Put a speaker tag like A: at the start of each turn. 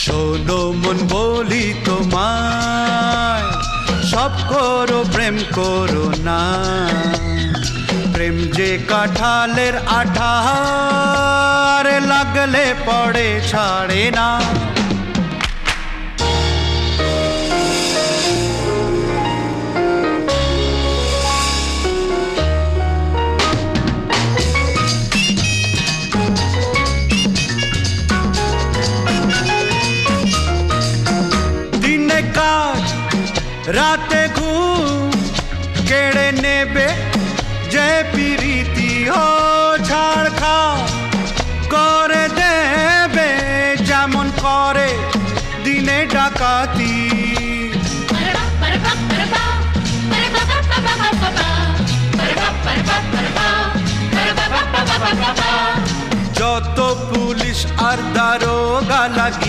A: শোনো মন বলি তোমায়, সব করো প্রেম করো না। প্রেম যে কাঁঠালের আঠার, লাগলে পড়ে ছাড়ে না। দিনে কাজ রাতে ঘুম কেড়ে নেবে যে প্রীতি, ও ছাড়খাড় করে দেবে যেমন করে দিনে ডাকাতি। যত পুলিশ আর দারোগা লাগি